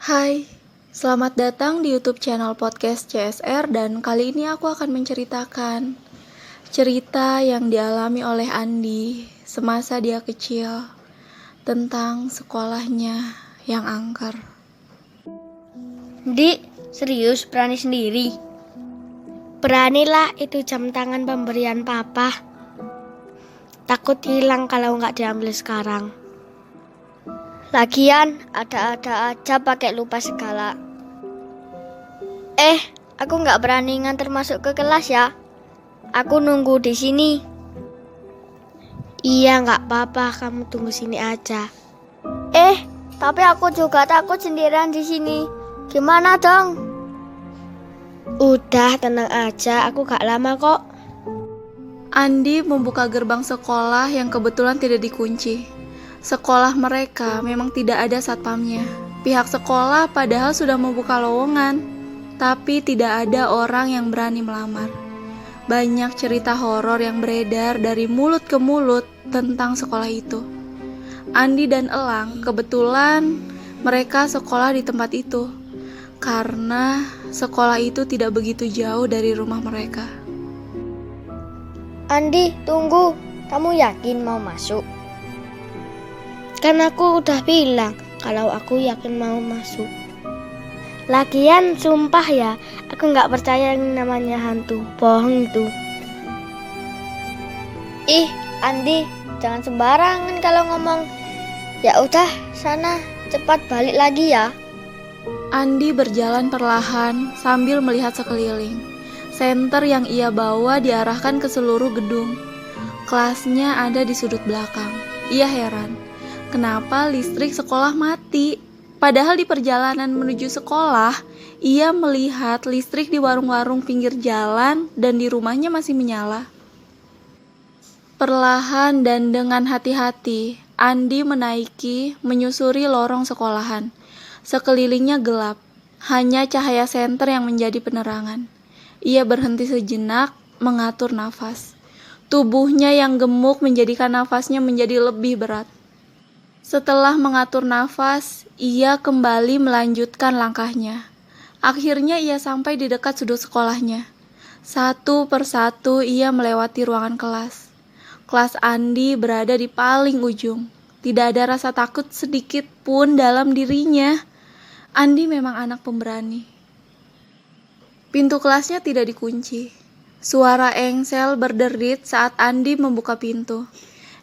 Hai, selamat datang di YouTube channel podcast CSR dan kali ini aku akan menceritakan cerita yang dialami oleh Andi semasa dia kecil tentang sekolahnya yang angker. Dik, serius berani sendiri? Beranilah, itu jam tangan pemberian papa. Takut hilang kalau nggak diambil sekarang. Lagian ada-ada aja pakai lupa segala. Aku nggak berani nganter masuk ke kelas ya. Aku nunggu di sini. Iya, nggak apa-apa, kamu tunggu sini aja. Tapi aku juga takut sendirian di sini. Gimana dong? Udah, tenang aja, aku gak lama kok. Andi membuka gerbang sekolah yang kebetulan tidak dikunci. Sekolah mereka memang tidak ada satpamnya. Pihak sekolah padahal sudah membuka lowongan, tapi tidak ada orang yang berani melamar. Banyak cerita horor yang beredar dari mulut ke mulut tentang sekolah itu. Andi dan Elang kebetulan mereka sekolah di tempat itu, karena sekolah itu tidak begitu jauh dari rumah mereka. Andi, tunggu. Kamu yakin mau masuk? Kan aku udah bilang kalau aku yakin mau masuk. Lagian sumpah ya, aku gak percaya yang namanya hantu. Bohong itu. Andi, jangan sembarangan kalau ngomong. Ya udah, sana cepat balik lagi ya. Andi berjalan perlahan sambil melihat sekeliling. Senter yang ia bawa diarahkan ke seluruh gedung. Kelasnya ada di sudut belakang. Ia heran, kenapa listrik sekolah mati? Padahal di perjalanan menuju sekolah, ia melihat listrik di warung-warung pinggir jalan dan di rumahnya masih menyala. Perlahan dan dengan hati-hati, Andi menyusuri lorong sekolahan. Sekelilingnya gelap, hanya cahaya senter yang menjadi penerangan. Ia berhenti sejenak, mengatur nafas. Tubuhnya yang gemuk menjadikan nafasnya menjadi lebih berat. Setelah mengatur nafas, ia kembali melanjutkan langkahnya. Akhirnya ia sampai di dekat sudut sekolahnya. Satu persatu ia melewati ruangan kelas. Kelas Andi berada di paling ujung. Tidak ada rasa takut sedikit pun dalam dirinya. Andi memang anak pemberani. Pintu kelasnya tidak dikunci. Suara engsel berderit saat Andi membuka pintu.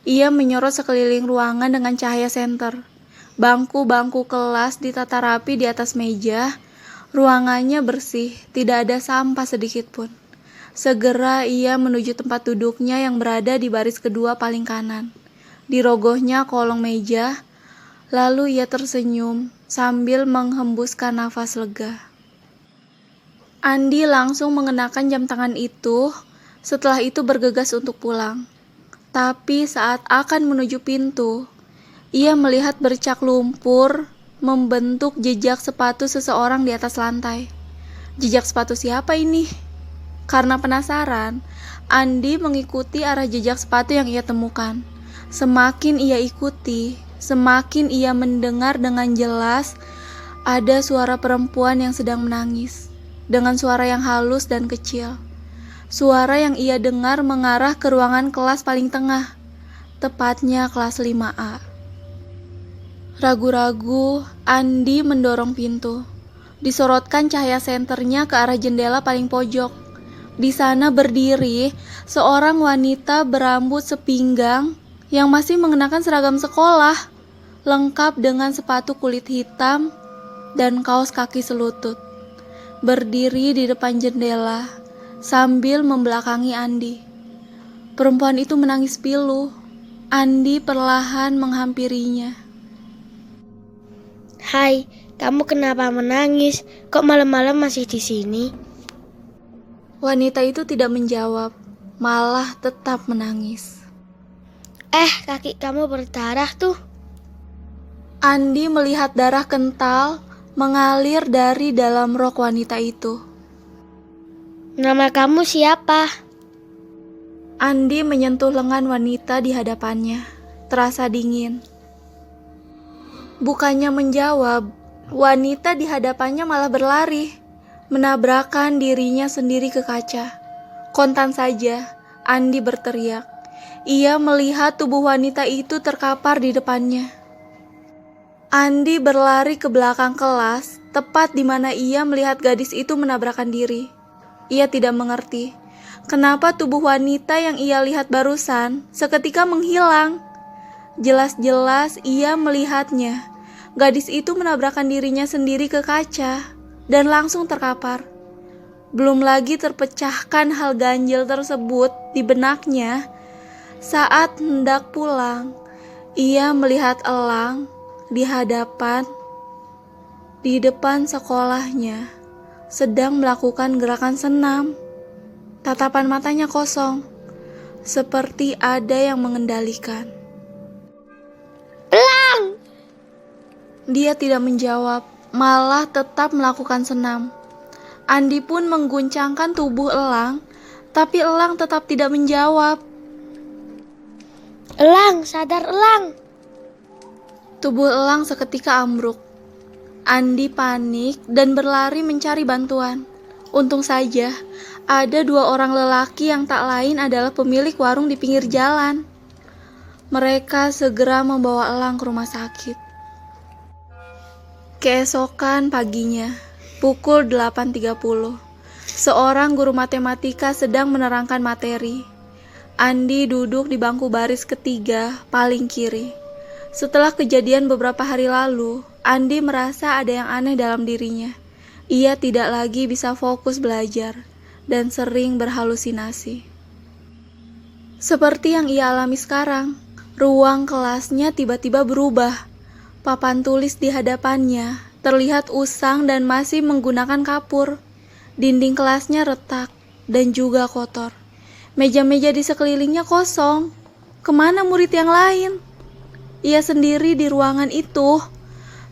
Ia menyorot sekeliling ruangan dengan cahaya senter. Bangku-bangku kelas ditata rapi di atas meja. Ruangannya bersih, tidak ada sampah sedikit pun. Segera ia menuju tempat duduknya yang berada di baris kedua paling kanan. Di rogohnya kolong meja, lalu ia tersenyum sambil menghembuskan nafas lega. Andi langsung mengenakan jam tangan itu, setelah itu bergegas untuk pulang. Tapi saat akan menuju pintu, ia melihat bercak lumpur membentuk jejak sepatu seseorang di atas lantai. Jejak sepatu siapa ini? Karena penasaran, Andi mengikuti arah jejak sepatu yang ia temukan. Semakin ia ikuti, semakin ia mendengar dengan jelas ada suara perempuan yang sedang menangis. Dengan suara yang halus dan kecil. Suara yang ia dengar mengarah ke ruangan kelas paling tengah, tepatnya kelas 5A. Ragu-ragu, Andi mendorong pintu. Disorotkan cahaya senternya ke arah jendela paling pojok. Di sana berdiri seorang wanita berambut sepinggang yang masih mengenakan seragam sekolah, lengkap dengan sepatu kulit hitam dan kaos kaki selutut. Berdiri di depan jendela sambil membelakangi Andi. Perempuan itu menangis pilu. Andi perlahan menghampirinya. Hai, kamu kenapa menangis? Kok malam-malam masih di sini? Wanita itu tidak menjawab, malah tetap menangis. Kaki kamu berdarah tuh. Andi melihat darah kental mengalir dari dalam rok wanita itu. Nama kamu siapa? Andi menyentuh lengan wanita di hadapannya. Terasa dingin. Bukannya menjawab, Wanita di hadapannya malah berlari, menabrakkan dirinya sendiri ke kaca. Kontan saja, Andi berteriak. Ia melihat tubuh wanita itu terkapar di depannya. Andi berlari ke belakang kelas, tepat di mana ia melihat gadis itu menabrakkan diri. Ia tidak mengerti kenapa tubuh wanita yang ia lihat barusan seketika menghilang. Jelas-jelas ia melihatnya. Gadis itu menabrakkan dirinya sendiri ke kaca dan langsung terkapar. Belum lagi terpecahkan hal ganjil tersebut di benaknya. Saat hendak pulang, ia melihat Elang di depan sekolahnya sedang melakukan gerakan senam. Tatapan matanya kosong, seperti ada yang mengendalikan. Elang! Dia tidak menjawab, malah tetap melakukan senam. Andi pun mengguncangkan tubuh Elang, tapi Elang tetap tidak menjawab. Elang, sadar Elang! Tubuh Elang seketika ambruk. Andi panik dan berlari mencari bantuan. Untung saja, ada 2 orang lelaki yang tak lain adalah pemilik warung di pinggir jalan. Mereka segera membawa Elang ke rumah sakit. Keesokan paginya, pukul 8.30, seorang guru matematika sedang menerangkan materi. Andi duduk di bangku baris ketiga, paling kiri. Setelah kejadian beberapa hari lalu, Andi merasa ada yang aneh dalam dirinya. Ia tidak lagi bisa fokus belajar dan sering berhalusinasi. Seperti yang ia alami sekarang, ruang kelasnya tiba-tiba berubah. Papan tulis di hadapannya terlihat usang dan masih menggunakan kapur. Dinding kelasnya retak dan juga kotor. Meja-meja di sekelilingnya kosong. Kemana murid yang lain? Ia sendiri di ruangan itu.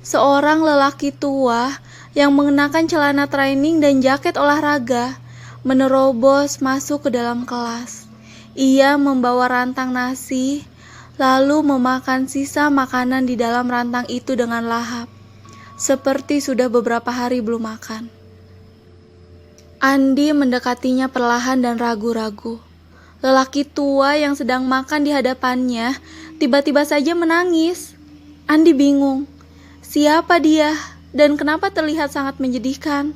Seorang lelaki tua yang mengenakan celana training dan jaket olahraga menerobos masuk ke dalam kelas. Ia membawa rantang nasi, lalu memakan sisa makanan di dalam rantang itu dengan lahap, seperti sudah beberapa hari belum makan. Andi mendekatinya perlahan dan ragu-ragu. Lelaki tua yang sedang makan di hadapannya tiba-tiba saja menangis. Andi bingung, siapa dia dan kenapa terlihat sangat menyedihkan.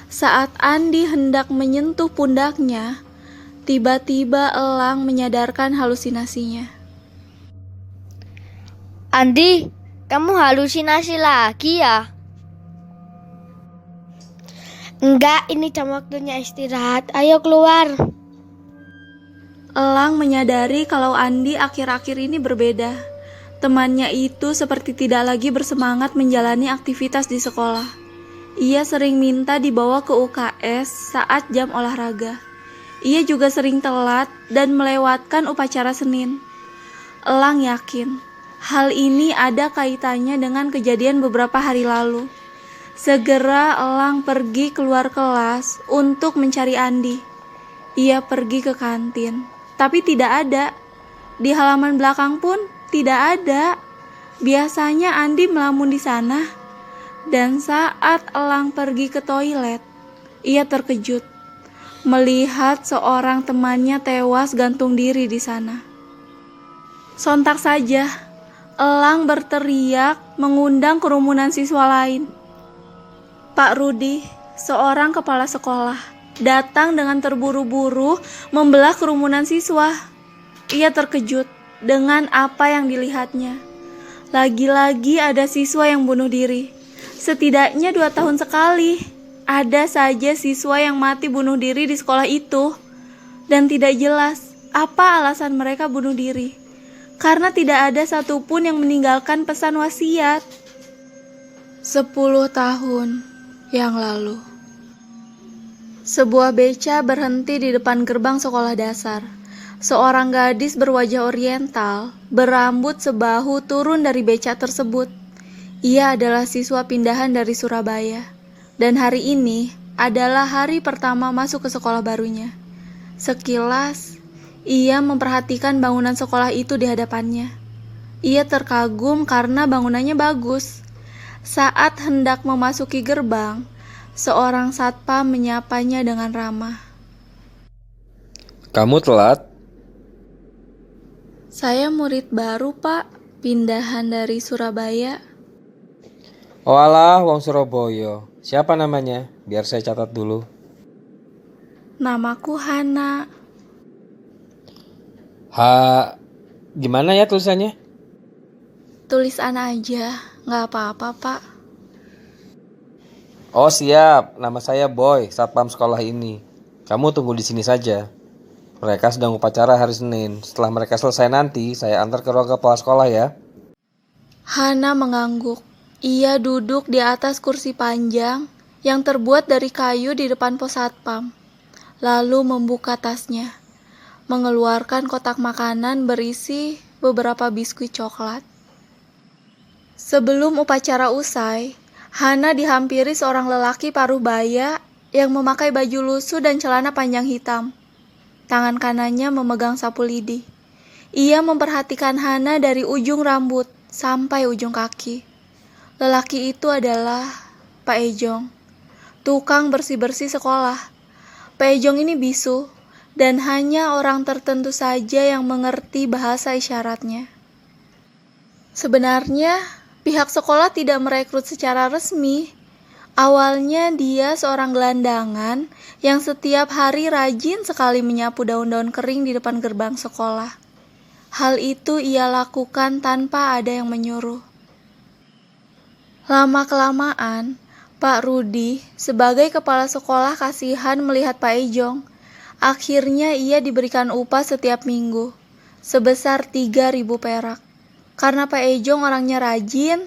Saat Andi hendak menyentuh pundaknya, tiba-tiba Elang menyadarkan halusinasinya. Andi, kamu halusinasi lagi ya? Enggak, ini jam waktunya istirahat. Ayo keluar. Elang menyadari kalau Andi akhir-akhir ini berbeda. Temannya itu seperti tidak lagi bersemangat menjalani aktivitas di sekolah. Ia sering minta dibawa ke UKS saat jam olahraga. Ia juga sering telat dan melewatkan upacara Senin. Elang yakin hal ini ada kaitannya dengan kejadian beberapa hari lalu. Segera Elang pergi keluar kelas untuk mencari Andi. Ia pergi ke kantin, tapi tidak ada. Di halaman belakang pun tidak ada. Biasanya Andi melamun di sana. Dan saat Elang pergi ke toilet, ia terkejut melihat seorang temannya tewas gantung diri di sana. Sontak saja, Elang berteriak mengundang kerumunan siswa lain. Pak Rudi, seorang kepala sekolah, datang dengan terburu-buru membelah kerumunan siswa. Ia terkejut dengan apa yang dilihatnya. Lagi-lagi ada siswa yang bunuh diri. Setidaknya 2 tahun sekali, ada saja siswa yang mati bunuh diri di sekolah itu. Dan tidak jelas apa alasan mereka bunuh diri. Karena tidak ada satupun yang meninggalkan pesan wasiat. 10 tahun yang lalu, sebuah beca berhenti di depan gerbang sekolah dasar. Seorang gadis berwajah oriental, berambut sebahu turun dari beca tersebut. Ia adalah siswa pindahan dari Surabaya, dan hari ini adalah hari pertama masuk ke sekolah barunya. Sekilas, ia memperhatikan bangunan sekolah itu di hadapannya. Ia terkagum karena bangunannya bagus. Saat hendak memasuki gerbang, seorang satpam menyapanya dengan ramah. Kamu telat? Saya murid baru, Pak. Pindahan dari Surabaya. Oh alah, wong Surabaya. Siapa namanya? Biar saya catat dulu. Namaku Hana. Gimana ya tulisannya? Tulisan aja, nggak apa-apa, Pak. Oh siap, nama saya Boy, satpam sekolah ini. Kamu tunggu di sini saja. Mereka sedang upacara hari Senin. Setelah mereka selesai nanti, saya antar ke ruang kepala sekolah ya. Hana mengangguk. Ia duduk di atas kursi panjang yang terbuat dari kayu di depan pos satpam. Lalu membuka tasnya, mengeluarkan kotak makanan berisi beberapa biskuit coklat. Sebelum upacara usai, Hana dihampiri seorang lelaki paruh baya yang memakai baju lusuh dan celana panjang hitam. Tangan kanannya memegang sapu lidi. Ia memperhatikan Hana dari ujung rambut sampai ujung kaki. Lelaki itu adalah Pak Ejong, tukang bersih-bersih sekolah. Pak Ejong ini bisu, dan hanya orang tertentu saja yang mengerti bahasa isyaratnya. Sebenarnya, pihak sekolah tidak merekrut secara resmi. Awalnya dia seorang gelandangan yang setiap hari rajin sekali menyapu daun-daun kering di depan gerbang sekolah. Hal itu ia lakukan tanpa ada yang menyuruh. Lama-kelamaan, Pak Rudi sebagai kepala sekolah kasihan melihat Pak Ejong. Akhirnya ia diberikan upah setiap minggu, sebesar 3.000 perak. Karena Pak Ejong orangnya rajin,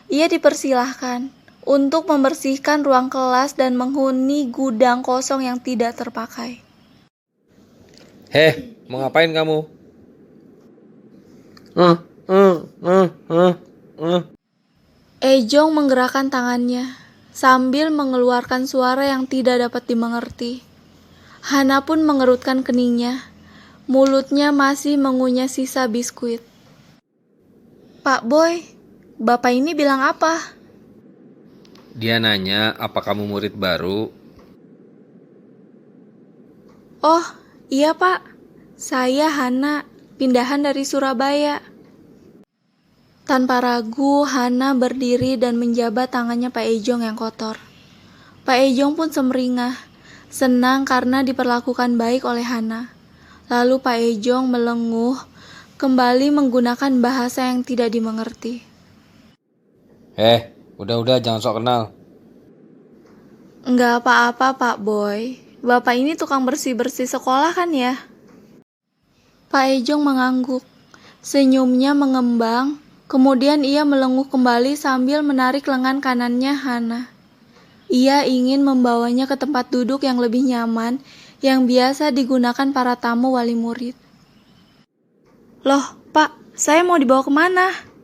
ia dipersilahkan untuk membersihkan ruang kelas dan menghuni gudang kosong yang tidak terpakai. Heh, mau ngapain kamu? Ejong menggerakkan tangannya sambil mengeluarkan suara yang tidak dapat dimengerti. Hana pun mengerutkan keningnya. Mulutnya masih mengunyah sisa biskuit. Pak Boy, Bapak ini bilang apa? Dia nanya, apa kamu murid baru? Oh, iya Pak. Saya Hana, pindahan dari Surabaya. Tanpa ragu, Hana berdiri dan menjabat tangannya Pak Ejong yang kotor. Pak Ejong pun semeringah, senang karena diperlakukan baik oleh Hana. Lalu Pak Ejong melenguh, kembali menggunakan bahasa yang tidak dimengerti. Udah jangan sok kenal. Enggak apa-apa Pak Boy, Bapak ini tukang bersih-bersih sekolah kan ya? Pak Ejong mengangguk, senyumnya mengembang, kemudian ia melenguh kembali sambil menarik lengan kanannya Hana. Ia ingin membawanya ke tempat duduk yang lebih nyaman yang biasa digunakan para tamu wali murid. Loh, Pak, saya mau dibawa kemana?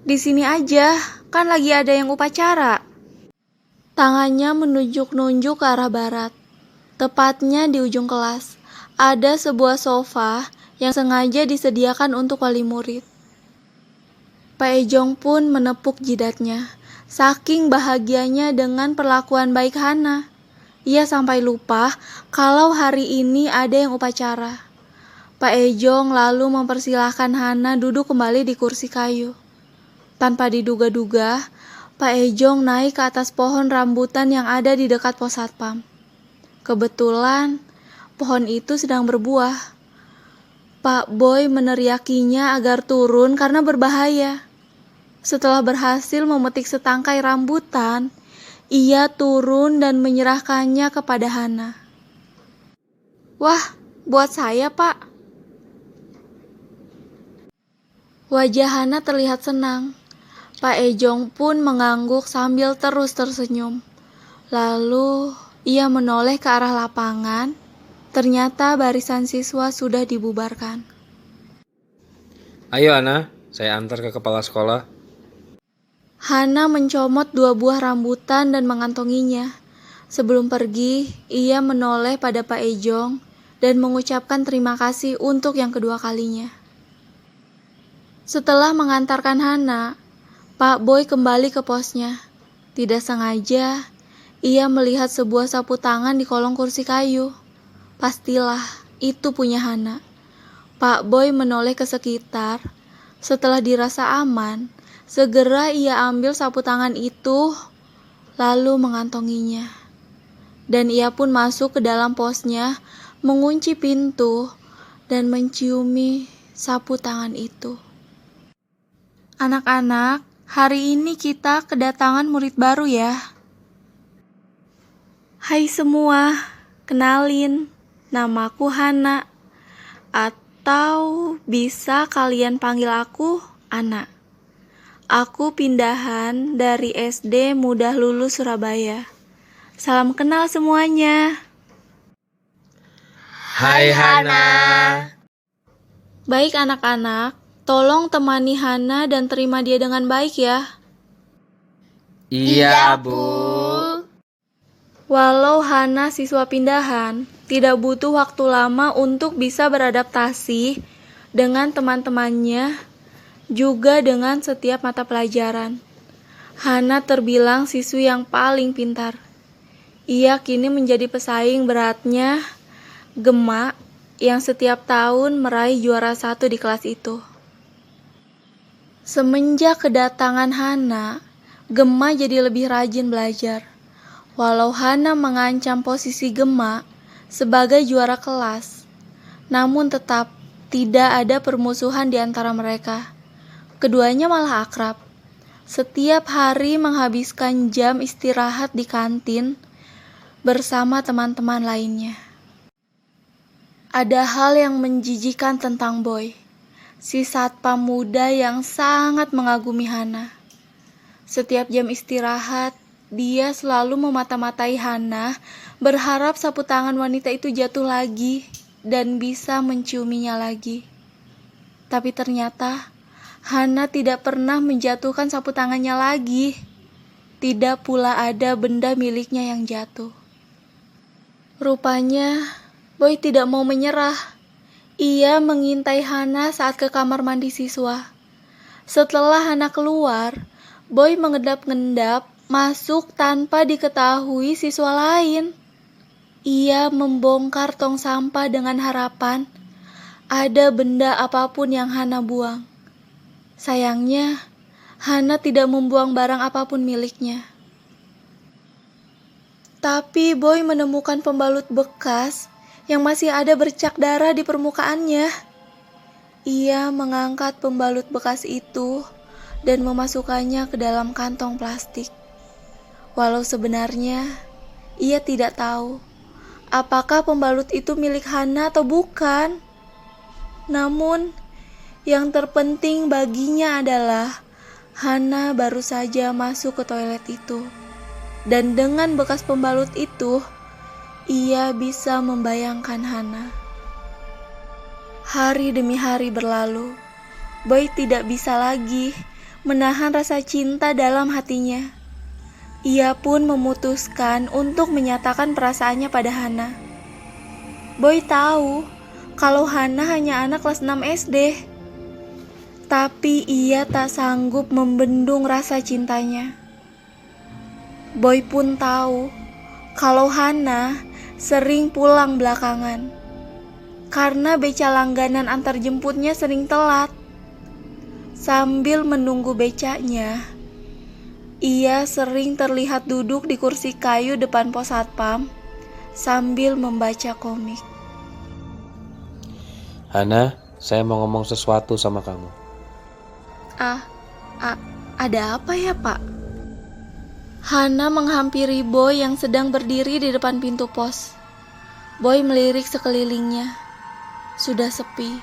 Di sini aja, kan lagi ada yang upacara. Tangannya menunjuk-nunjuk ke arah barat. Tepatnya di ujung kelas, ada sebuah sofa yang sengaja disediakan untuk wali murid. Pak Ejong pun menepuk jidatnya, saking bahagianya dengan perlakuan baik Hana. Ia sampai lupa kalau hari ini ada yang upacara. Pak Ejong lalu mempersilahkan Hana duduk kembali di kursi kayu. Tanpa diduga-duga, Pak Ejong naik ke atas pohon rambutan yang ada di dekat pos satpam. Kebetulan, pohon itu sedang berbuah. Pak Boy meneriakinya agar turun karena berbahaya. Setelah berhasil memetik setangkai rambutan, ia turun dan menyerahkannya kepada Hana. Wah, buat saya, Pak. Wajah Hana terlihat senang. Pak Ejong pun mengangguk sambil terus tersenyum. Lalu, ia menoleh ke arah lapangan. Ternyata barisan siswa sudah dibubarkan. Ayo Ana, saya antar ke kepala sekolah. Hana mencomot 2 buah rambutan dan mengantonginya. Sebelum pergi, ia menoleh pada Pak Ejong dan mengucapkan terima kasih untuk yang kedua kalinya. Setelah mengantarkan Hana, Pak Boy kembali ke posnya. Tidak sengaja, ia melihat sebuah sapu tangan di kolong kursi kayu. Pastilah, itu punya Hana. Pak Boy menoleh ke sekitar. Setelah dirasa aman, segera ia ambil sapu tangan itu, lalu mengantonginya. Dan ia pun masuk ke dalam posnya, mengunci pintu, dan menciumi sapu tangan itu. Anak-anak, hari ini kita kedatangan murid baru ya. Hai semua, kenalin, namaku Hana. Atau bisa kalian panggil aku Ana. Aku pindahan dari SD Mudah Lulus Surabaya. Salam kenal semuanya. Hai Hana. Baik anak-anak, tolong temani Hana dan terima dia dengan baik ya. Iya, Bu. Walau Hana siswa pindahan, tidak butuh waktu lama untuk bisa beradaptasi dengan teman-temannya, juga dengan setiap mata pelajaran. Hana terbilang siswi yang paling pintar. Ia kini menjadi pesaing beratnya Gemma yang setiap tahun meraih juara 1 di kelas itu. Semenjak kedatangan Hana, Gemma jadi lebih rajin belajar. Walau Hana mengancam posisi Gemma sebagai juara kelas, namun tetap tidak ada permusuhan di antara mereka. Keduanya malah akrab. Setiap hari menghabiskan jam istirahat di kantin bersama teman-teman lainnya. Ada hal yang menjijikan tentang Boy, si satpam muda yang sangat mengagumi Hana. Setiap jam istirahat, dia selalu memata-matai Hana, berharap sapu tangan wanita itu jatuh lagi dan bisa menciuminya lagi. Tapi ternyata Hana tidak pernah menjatuhkan sapu tangannya lagi. Tidak pula ada benda miliknya yang jatuh. Rupanya Boy tidak mau menyerah. Ia mengintai Hana saat ke kamar mandi siswa. Setelah Hana keluar, Boy mengendap-endap masuk tanpa diketahui siswa lain. Ia membongkar tong sampah dengan harapan ada benda apapun yang Hana buang. Sayangnya, Hana tidak membuang barang apapun miliknya. Tapi Boy menemukan pembalut bekas yang masih ada bercak darah di permukaannya. Ia mengangkat pembalut bekas itu dan memasukkannya ke dalam kantong plastik. Walau sebenarnya ia tidak tahu apakah pembalut itu milik Hana atau bukan. Namun yang terpenting baginya adalah Hana baru saja masuk ke toilet itu. Dan dengan bekas pembalut itu, ia bisa membayangkan Hana. Hari demi hari berlalu. Boy tidak bisa lagi menahan rasa cinta dalam hatinya. Ia pun memutuskan untuk menyatakan perasaannya pada Hana. Boy tahu kalau Hana hanya anak kelas 6 SD. Tapi ia tak sanggup membendung rasa cintanya. Boy pun tahu kalau Hana sering pulang belakangan karena beca langganan antar jemputnya sering telat. Sambil menunggu becanya, ia sering terlihat duduk di kursi kayu depan pos satpam sambil membaca komik. Hana, saya mau ngomong sesuatu sama kamu. Ada apa ya, Pak? Hana menghampiri Boy yang sedang berdiri di depan pintu pos. Boy melirik sekelilingnya. Sudah sepi.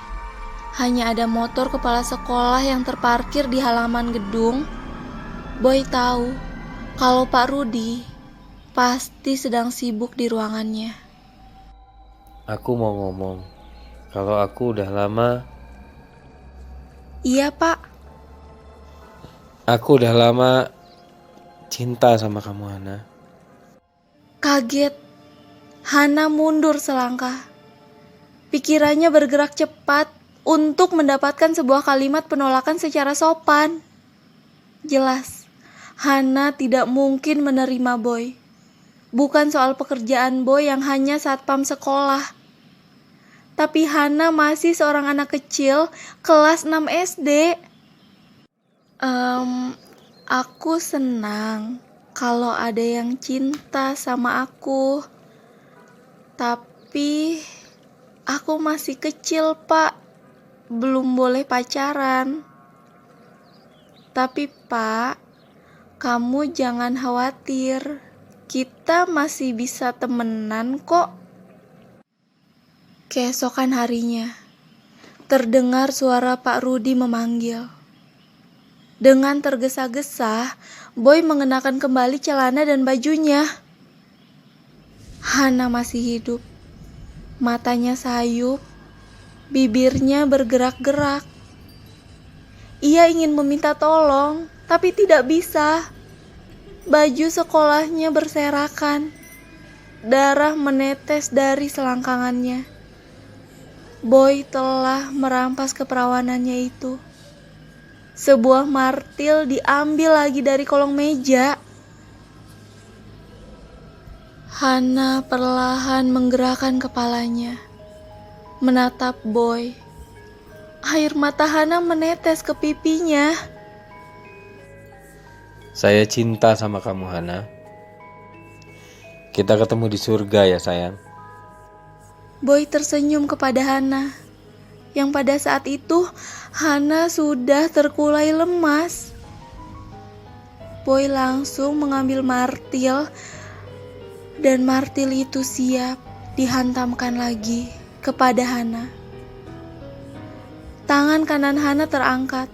Hanya ada motor kepala sekolah yang terparkir di halaman gedung. Boy tahu kalau Pak Rudi pasti sedang sibuk di ruangannya. Aku mau ngomong kalau aku udah lama. Iya, Pak. Aku udah lama cinta sama kamu, Hana. Kaget, Hana mundur selangkah. Pikirannya bergerak cepat untuk mendapatkan sebuah kalimat penolakan secara sopan. Jelas, Hana tidak mungkin menerima Boy. Bukan soal pekerjaan Boy yang hanya satpam sekolah. Tapi Hana masih seorang anak kecil kelas 6 SD. Aku senang kalau ada yang cinta sama aku. Tapi aku masih kecil, Pak. Belum boleh pacaran. Tapi, Pak, kamu jangan khawatir. Kita masih bisa temenan kok. Keesokan harinya, terdengar suara Pak Rudi memanggil. Dengan tergesa-gesa, Boy mengenakan kembali celana dan bajunya. Hana masih hidup. Matanya sayup, bibirnya bergerak-gerak. Ia ingin meminta tolong, tapi tidak bisa. Baju sekolahnya berserakan. Darah menetes dari selangkangannya. Boy telah merampas keperawanannya itu. Sebuah martil diambil lagi dari kolong meja. Hana perlahan menggerakkan kepalanya, menatap Boy. Air mata Hana menetes ke pipinya. Saya cinta sama kamu, Hana. Kita ketemu di surga ya, sayang. Boy tersenyum kepada Hana, yang pada saat itu Hana sudah terkulai lemas. Boy langsung mengambil martil, dan martil itu siap dihantamkan lagi kepada Hana. Tangan kanan Hana terangkat,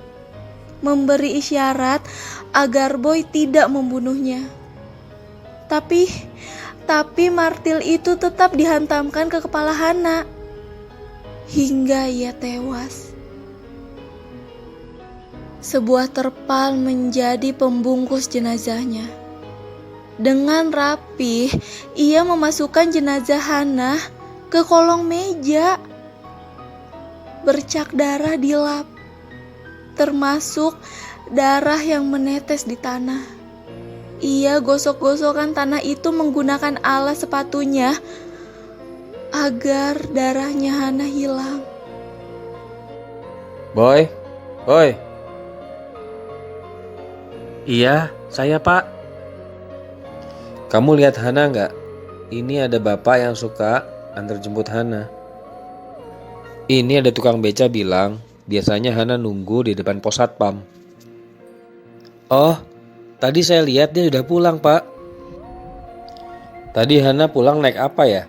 memberi isyarat agar Boy tidak membunuhnya. Tapi martil itu tetap dihantamkan ke kepala Hana hingga ia tewas. Sebuah terpal menjadi pembungkus jenazahnya. Dengan rapih, ia memasukkan jenazah Hana ke kolong meja. Bercak darah dilap, termasuk darah yang menetes di tanah. Ia gosok-gosokkan tanah itu menggunakan alas sepatunya agar darahnya Hana hilang. Boy. Iya, saya Pak. Kamu lihat Hana nggak? Ini ada bapak yang suka antar jemput Hana. Ini ada tukang beca bilang, biasanya Hana nunggu di depan pos satpam. Oh, tadi saya lihat dia sudah pulang, Pak. Tadi Hana pulang naik apa ya?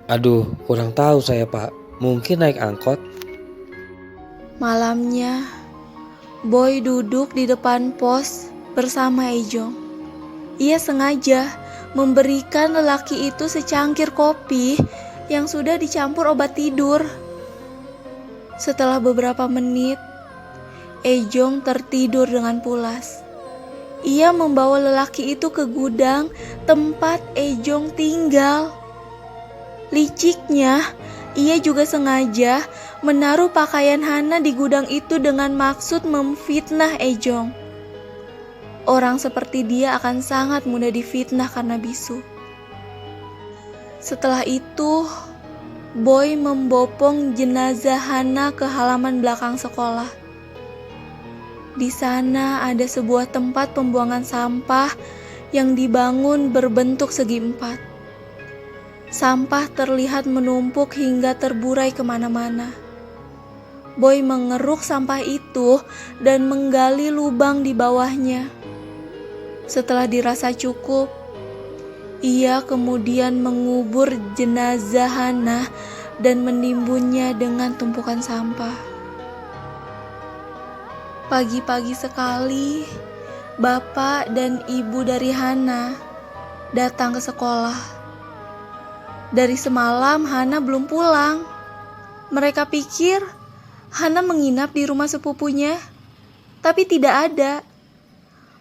Aduh, kurang tahu saya, Pak. Mungkin naik angkot. Malamnya, Boy duduk di depan pos bersama Ejong. Ia sengaja memberikan lelaki itu secangkir kopi yang sudah dicampur obat tidur. Setelah beberapa menit, Ejong tertidur dengan pulas. Ia membawa lelaki itu ke gudang tempat Ejong tinggal. Liciknya, ia juga sengaja menaruh pakaian Hana di gudang itu dengan maksud memfitnah Ejong. Orang seperti dia akan sangat mudah difitnah karena bisu. Setelah itu, Boy membopong jenazah Hana ke halaman belakang sekolah. Di sana ada sebuah tempat pembuangan sampah yang dibangun berbentuk segi empat. Sampah terlihat menumpuk hingga terburai kemana-mana. Boy mengeruk sampah itu dan menggali lubang di bawahnya. Setelah dirasa cukup, ia kemudian mengubur jenazah Hana dan menimbunnya dengan tumpukan sampah. Pagi-pagi sekali, bapak dan ibu dari Hana datang ke sekolah. Dari semalam Hana belum pulang. Mereka pikir Hana menginap di rumah sepupunya, tapi tidak ada.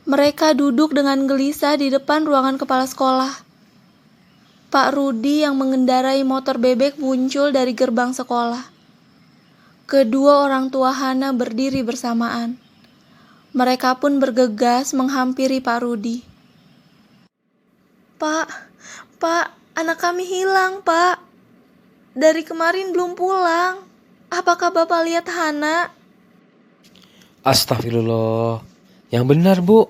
Mereka duduk dengan gelisah di depan ruangan kepala sekolah. Pak Rudi yang mengendarai motor bebek muncul dari gerbang sekolah. Kedua orang tua Hana berdiri bersamaan. Mereka pun bergegas menghampiri Pak Rudi. Pak, anak kami hilang, Pak. Dari kemarin belum pulang. Apakah Bapak lihat Hana? Astagfirullah. Yang benar, Bu.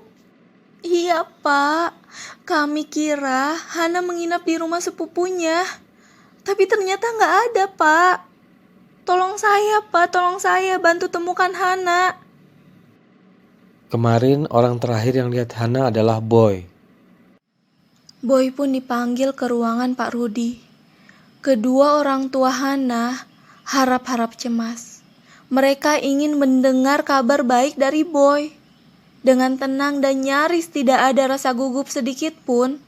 Iya, Pak. Kami kira Hana menginap di rumah sepupunya. Tapi ternyata nggak ada, Pak. Tolong saya, Pak. Tolong saya bantu temukan Hana. Kemarin orang terakhir yang lihat Hana adalah Boy. Boy pun dipanggil ke ruangan Pak Rudi. Kedua orang tua Hana harap-harap cemas. Mereka ingin mendengar kabar baik dari Boy. Dengan tenang dan nyaris tidak ada rasa gugup sedikit pun,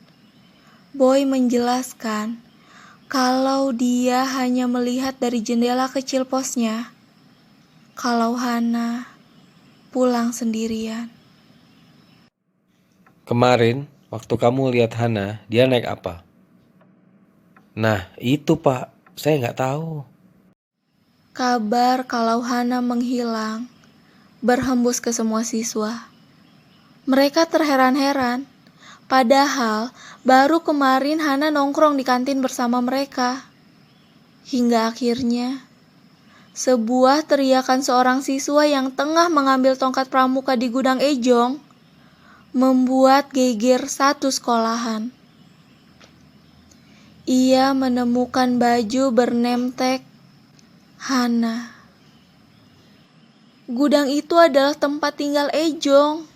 Boy menjelaskan kalau dia hanya melihat dari jendela kecil posnya, kalau Hana pulang sendirian. Kemarin, waktu kamu lihat Hana, dia naik apa? Nah, itu Pak. Saya nggak tahu. Kabar kalau Hana menghilang berhembus ke semua siswa. Mereka terheran-heran, padahal baru kemarin Hana nongkrong di kantin bersama mereka. Hingga akhirnya, sebuah teriakan seorang siswa yang tengah mengambil tongkat pramuka di gudang ejong membuat geger satu sekolahan. Ia menemukan baju bernemtek Hana. Gudang itu adalah tempat tinggal Ejong.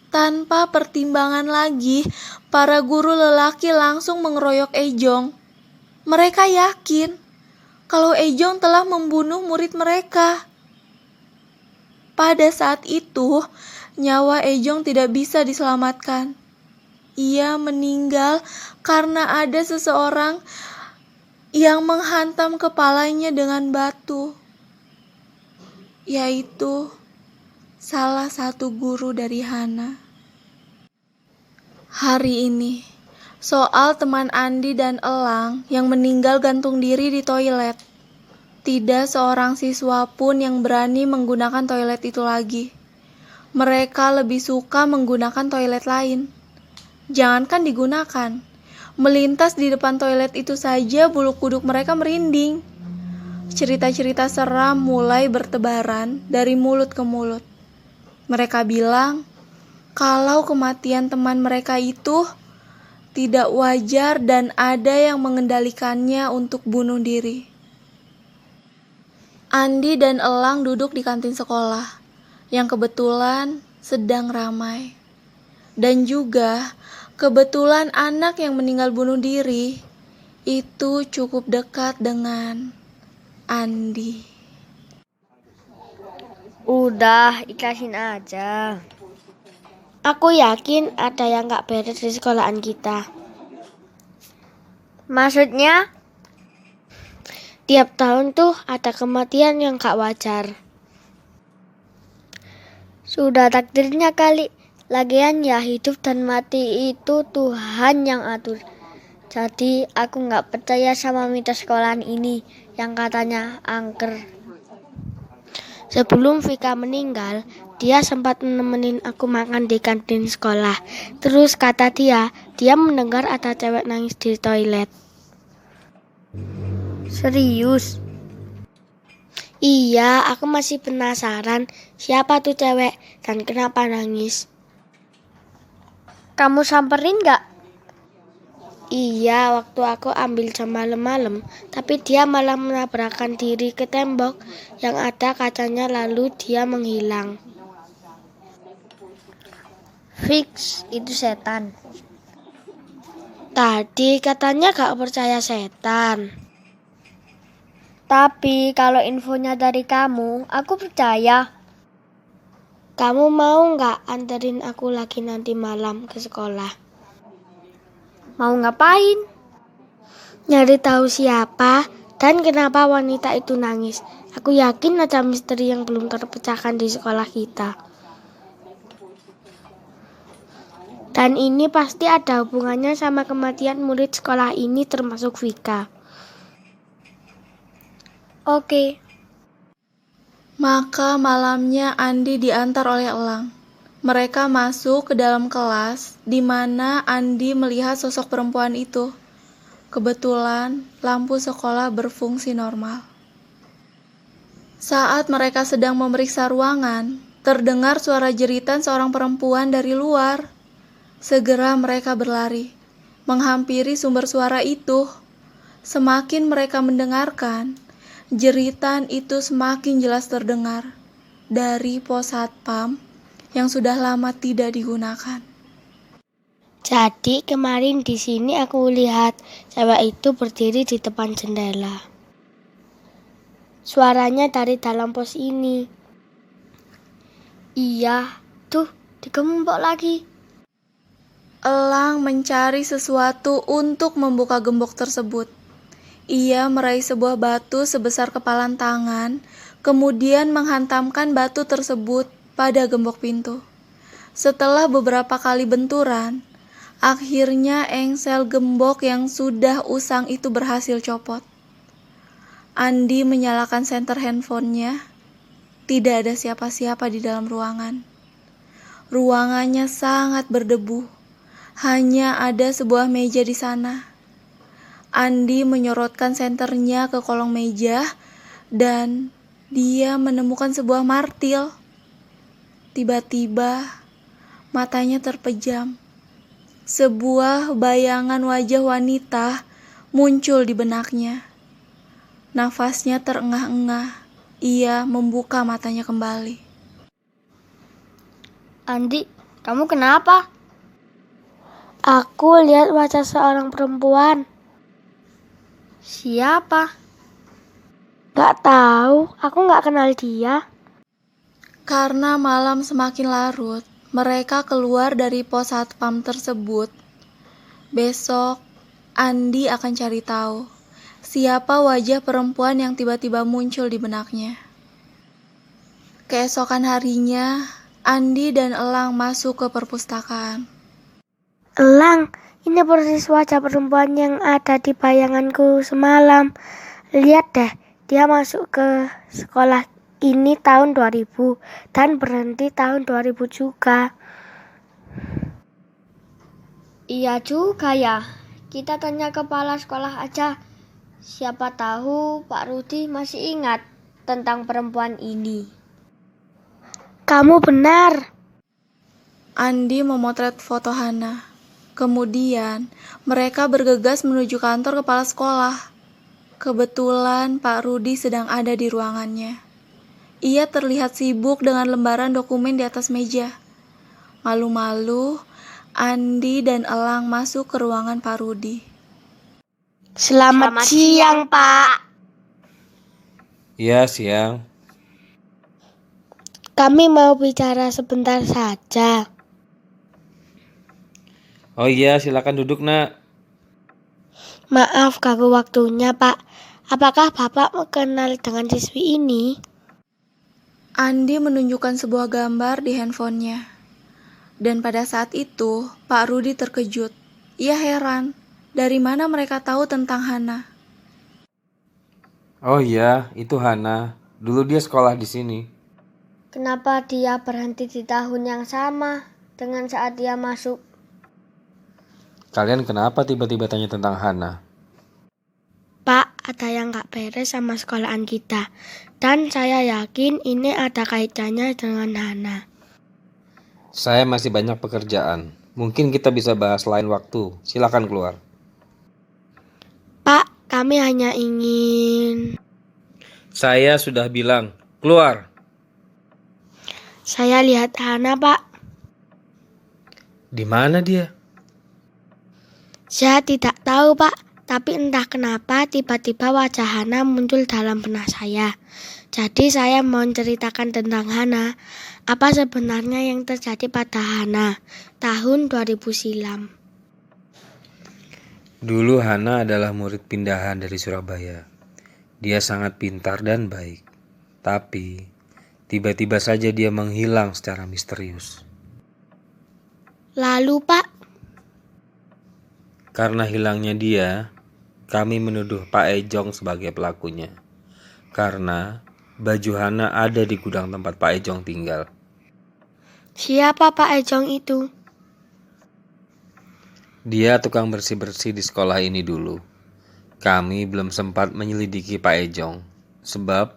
Tanpa pertimbangan lagi, para guru lelaki langsung mengeroyok Ejong. Mereka yakin kalau Ejong telah membunuh murid mereka. Pada saat itu, nyawa Ejong tidak bisa diselamatkan. Ia meninggal karena ada seseorang yang menghantam kepalanya dengan batu, yaitu salah satu guru dari Hana. Hari ini, soal teman Andi dan Elang yang meninggal gantung diri di toilet. Tidak seorang siswa pun yang berani menggunakan toilet itu lagi. Mereka lebih suka menggunakan toilet lain. Jangankan digunakan, melintas di depan toilet itu saja bulu kuduk mereka merinding. Cerita-cerita seram mulai bertebaran dari mulut ke mulut. Mereka bilang kalau kematian teman mereka itu tidak wajar dan ada yang mengendalikannya untuk bunuh diri. Andi dan Elang duduk di kantin sekolah yang kebetulan sedang ramai. Dan juga kebetulan anak yang meninggal bunuh diri itu cukup dekat dengan Andi. Udah, ikhlasin aja. Aku yakin ada yang gak beres di sekolahan kita. Maksudnya? Tiap tahun tuh ada kematian yang gak wajar. Sudah takdirnya kali. Lagian ya hidup dan mati itu Tuhan yang atur. Jadi aku gak percaya sama mitos sekolahan ini yang katanya angker. Sebelum Vika meninggal, dia sempat nemenin aku makan di kantin sekolah. Terus kata dia mendengar ada cewek nangis di toilet. Serius? Iya, aku masih penasaran siapa tuh cewek dan kenapa nangis. Kamu samperin gak? Iya, waktu aku ambil jam malam-malam, tapi dia malah menabrakkan diri ke tembok yang ada kacanya lalu dia menghilang. Fix, itu setan. Tadi katanya gak percaya setan. Tapi kalau infonya dari kamu, aku percaya. Kamu mau gak anterin aku lagi nanti malam ke sekolah? Mau ngapain? Nyari tahu siapa dan kenapa wanita itu nangis. Aku yakin ada misteri yang belum terpecahkan di sekolah kita. Dan ini pasti ada hubungannya sama kematian murid sekolah ini termasuk Vika. Oke. Maka malamnya Andi diantar oleh Elang. Mereka masuk ke dalam kelas di mana Andi melihat sosok perempuan itu. Kebetulan lampu sekolah berfungsi normal. Saat mereka sedang memeriksa ruangan, terdengar suara jeritan seorang perempuan dari luar. Segera mereka berlari, menghampiri sumber suara itu. Semakin mereka mendengarkan, jeritan itu semakin jelas terdengar dari pos satpam yang sudah lama tidak digunakan. Jadi kemarin di sini aku lihat cewek itu berdiri di depan jendela. Suaranya dari dalam pos ini. Iya, tuh digembok lagi. Elang mencari sesuatu untuk membuka gembok tersebut. Ia meraih sebuah batu sebesar kepalan tangan, kemudian menghantamkan batu tersebut pada gembok pintu. Setelah beberapa kali benturan, akhirnya engsel gembok yang sudah usang itu berhasil copot. Andi menyalakan senter handphonenya. Tidak ada siapa-siapa di dalam ruangan. Ruangannya sangat berdebu. Hanya ada sebuah meja di sana. Andi menyorotkan senternya ke kolong meja dan dia menemukan sebuah martil. Tiba-tiba matanya terpejam. Sebuah bayangan wajah wanita muncul di benaknya. Nafasnya terengah-engah. Ia membuka matanya kembali. Andi, kamu kenapa? Aku lihat wajah seorang perempuan. Siapa? Gak tahu, aku gak kenal dia. Karena malam semakin larut, mereka keluar dari pos satpam tersebut. Besok, Andi akan cari tahu siapa wajah perempuan yang tiba-tiba muncul di benaknya. Keesokan harinya, Andi dan Elang masuk ke perpustakaan. Elang, ini persis wajah perempuan yang ada di bayanganku semalam. Lihat deh, dia masuk ke sekolah ini tahun 2000 dan berhenti tahun 2000 juga. Iya juga ya, kita tanya kepala sekolah aja. Siapa tahu Pak Rudi masih ingat tentang perempuan ini. Kamu benar. Andi memotret foto Hana. Kemudian, mereka bergegas menuju kantor kepala sekolah. Kebetulan Pak Rudi sedang ada di ruangannya. Ia terlihat sibuk dengan lembaran dokumen di atas meja. Malu-malu, Andi dan Elang masuk ke ruangan Pak Rudi. Selamat siang, Pak. Ya, siang. Kami mau bicara sebentar saja. Oh iya, silakan duduk, Nak. Maaf ganggu waktunya, Pak. Apakah Bapak kenal dengan siswi ini? Andi menunjukkan sebuah gambar di handphonenya. Dan pada saat itu, Pak Rudi terkejut. Ia heran, dari mana mereka tahu tentang Hana? Oh iya, itu Hana. Dulu dia sekolah di sini. Kenapa dia berhenti di tahun yang sama dengan saat dia masuk? Kalian kenapa tiba-tiba tanya tentang Hana? Pak, ada yang gak beres sama sekolahan kita. Dan saya yakin ini ada kaitannya dengan Hana. Saya masih banyak pekerjaan. Mungkin kita bisa bahas lain waktu. Silakan keluar. Pak, kami hanya ingin... Saya sudah bilang, keluar. Saya lihat Hana, Pak. Di mana dia? Saya tidak tahu, Pak. Tapi entah kenapa tiba-tiba wajah Hana muncul dalam benak saya. Jadi saya mau ceritakan tentang Hana. Apa sebenarnya yang terjadi pada Hana tahun 2000 silam. Dulu Hana adalah murid pindahan dari Surabaya. Dia sangat pintar dan baik. Tapi tiba-tiba saja dia menghilang secara misterius. Lalu Pak, Karena hilangnya dia, kami menuduh Pak Ejong sebagai pelakunya. Karena baju Hana ada di gudang tempat Pak Ejong tinggal. siapa Pak Ejong itu? Dia tukang bersih-bersih di sekolah ini dulu. Kami belum sempat menyelidiki Pak Ejong, sebab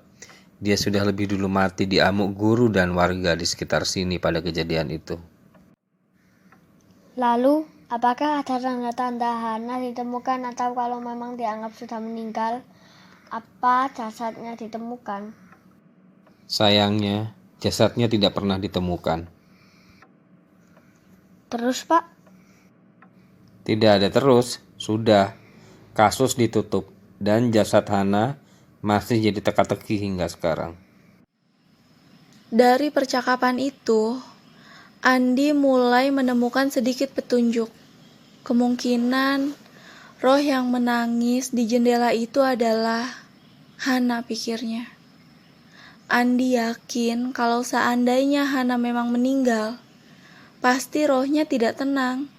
dia sudah lebih dulu mati di amuk guru dan warga di sekitar sini pada kejadian itu. Lalu, apakah ada tanda-tanda Hana ditemukan atau kalau memang dianggap sudah meninggal, apa jasadnya ditemukan? Sayangnya, jasadnya tidak pernah ditemukan. Terus Pak, Tidak ada terus, sudah. Kasus ditutup dan jasad Hana masih jadi teka-teki hingga sekarang. Dari percakapan itu, Andi mulai menemukan sedikit petunjuk. Kemungkinan roh yang menangis di jendela itu adalah Hana, pikirnya. Andi yakin kalau seandainya Hana memang meninggal, pasti rohnya tidak tenang.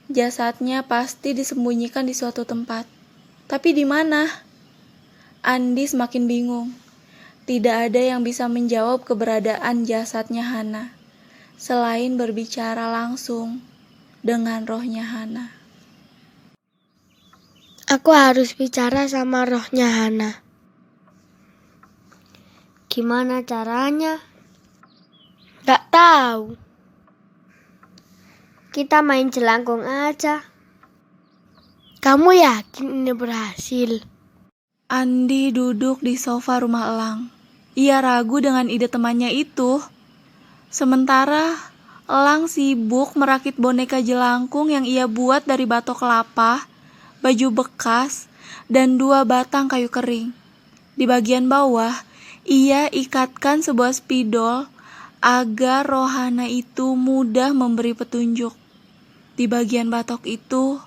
Jasadnya pasti disembunyikan di suatu tempat. Tapi di mana? Andi semakin bingung. Tidak ada yang bisa menjawab keberadaan jasadnya Hana, selain berbicara langsung dengan rohnya Hana. aku harus bicara sama rohnya Hana. Gimana caranya? Gak tahu. Kita main jelangkung aja. Kamu yakin ini berhasil? Andi duduk di sofa rumah Elang. Ia ragu dengan ide temannya itu. Sementara Elang sibuk merakit boneka jelangkung yang ia buat dari batok kelapa, baju bekas, dan 2 batang kayu kering. Di bagian bawah, ia ikatkan sebuah spidol agar roh Hana itu mudah memberi petunjuk. Di bagian batok itu,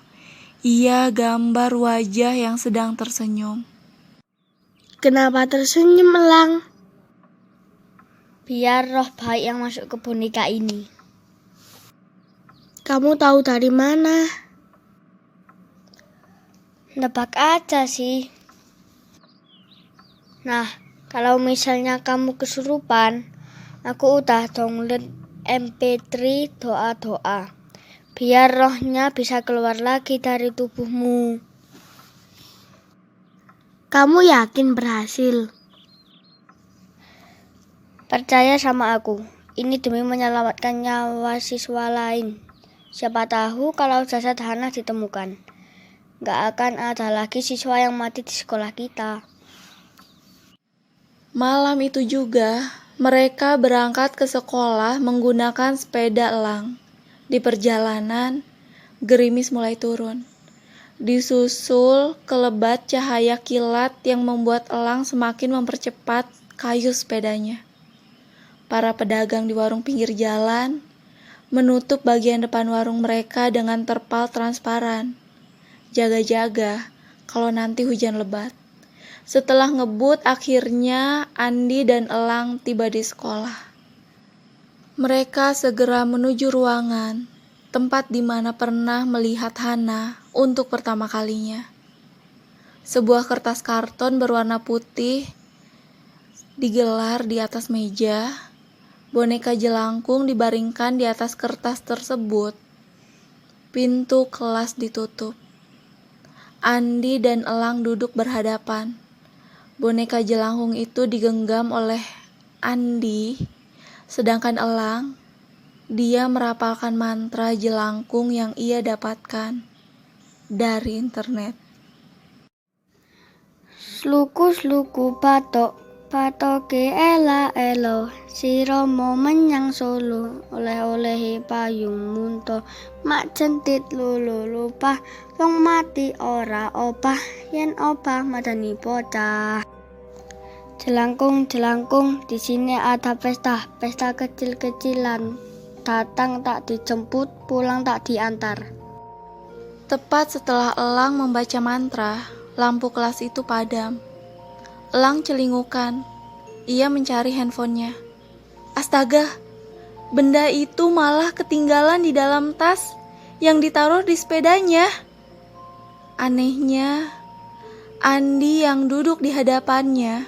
ia gambar wajah yang sedang tersenyum. Kenapa tersenyum Elang? Biar roh baik yang masuk ke boneka ini. Kamu tahu dari mana? Nebak aja sih. Nah, kalau misalnya kamu kesurupan, aku udah download MP3 doa-doa. Biar rohnya bisa keluar lagi dari tubuhmu. Kamu yakin berhasil? Percaya sama aku. Ini demi menyelamatkan nyawa siswa lain. Siapa tahu kalau jasad Hana ditemukan, gak akan ada lagi siswa yang mati di sekolah kita. Malam itu juga, mereka berangkat ke sekolah menggunakan sepeda Elang. Di perjalanan, gerimis mulai turun. Disusul kelebat cahaya kilat yang membuat Elang semakin mempercepat kayu sepedanya. Para pedagang di warung pinggir jalan menutup bagian depan warung mereka dengan terpal transparan. Jaga-jaga kalau nanti hujan lebat. Setelah ngebut, akhirnya Andi dan Elang tiba di sekolah. Mereka segera menuju ruangan, tempat di mana pernah melihat Hana untuk pertama kalinya. Sebuah kertas karton berwarna putih digelar di atas meja. Boneka jelangkung dibaringkan di atas kertas tersebut. Pintu kelas ditutup. Andi dan Elang duduk berhadapan. Boneka jelangkung itu digenggam oleh Andi, sedangkan Elang, dia merapalkan mantra jelangkung yang ia dapatkan dari internet. Sluku-sluku patok, patoke ela-elo, si Romo menyang Solo, oleh-olehi payung munto, mak jentit lulu lupa, wong mati ora opah, yen opah madani bocah. Jelangkung, di sini ada pesta kecil-kecilan. Datang tak dijemput, pulang tak diantar. Tepat setelah Elang membaca mantra, lampu kelas itu padam. Elang celingukan. Ia mencari handphonenya. Astaga, benda itu malah ketinggalan di dalam tas yang ditaruh di sepedanya. Anehnya, Andi yang duduk di hadapannya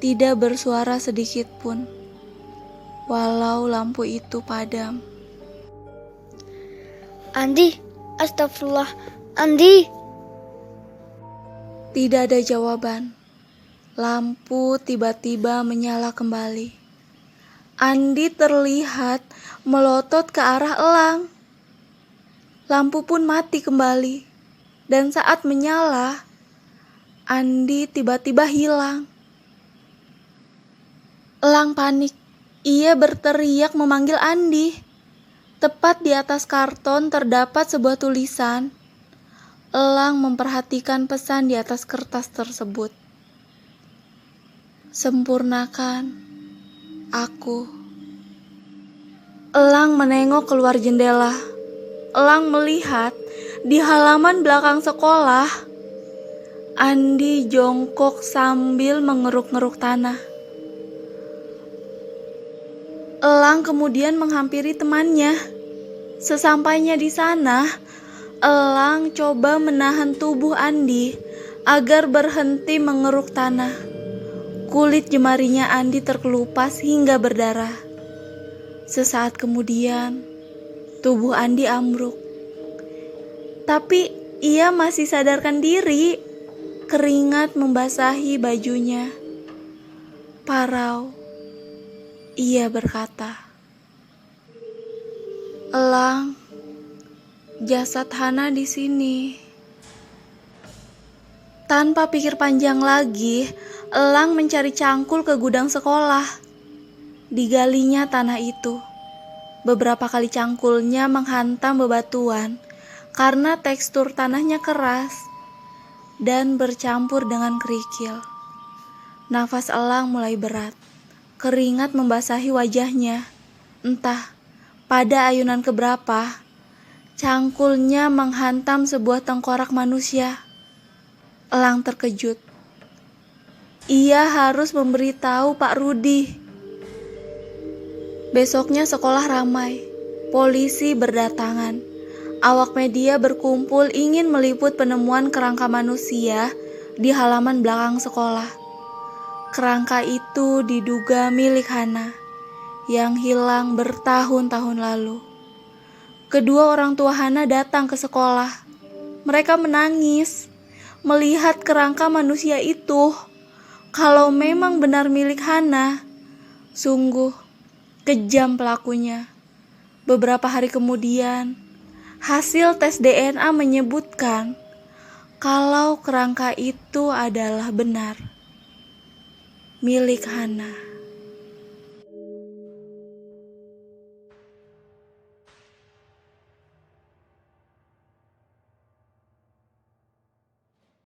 tidak bersuara sedikit pun, walau lampu itu padam. Andi, astagfirullah, Andi. Tidak ada jawaban. Lampu tiba-tiba menyala kembali. Andi terlihat melotot ke arah elang. Lampu pun mati kembali. Dan saat menyala, Andi tiba-tiba hilang. Elang panik. Ia berteriak memanggil Andi. Tepat di atas karton terdapat sebuah tulisan. Elang memperhatikan pesan di atas kertas tersebut. Sempurnakan aku. Elang menengok keluar jendela. Elang melihat di halaman belakang sekolah, Andi jongkok sambil mengeruk-ngeruk tanah. Elang kemudian menghampiri temannya. Sesampainya di sana, Elang coba menahan tubuh Andi agar berhenti mengeruk tanah. Kulit jemarinya Andi terkelupas hingga berdarah. Sesaat kemudian, tubuh Andi ambruk. Tapi ia masih sadarkan diri. Keringat membasahi bajunya. Parau, ia berkata, "Elang, jasad Hana di sini." Tanpa pikir panjang lagi, Elang mencari cangkul ke gudang sekolah. Digalinya tanah itu. Beberapa kali cangkulnya menghantam bebatuan karena tekstur tanahnya keras dan bercampur dengan kerikil. Nafas Elang mulai berat. Keringat membasahi wajahnya. Entah pada ayunan keberapa, cangkulnya menghantam sebuah tengkorak manusia. Elang terkejut. Ia harus memberitahu Pak Rudi. Besoknya sekolah ramai. Polisi berdatangan. Awak media berkumpul ingin meliput penemuan kerangka manusia di halaman belakang sekolah. Kerangka itu diduga milik Hana yang hilang bertahun-tahun lalu. Kedua orang tua Hana datang ke sekolah. Mereka menangis melihat kerangka manusia itu. Kalau memang benar milik Hana, sungguh kejam pelakunya. Beberapa hari kemudian, hasil tes DNA menyebutkan kalau kerangka itu adalah benar milik Hana.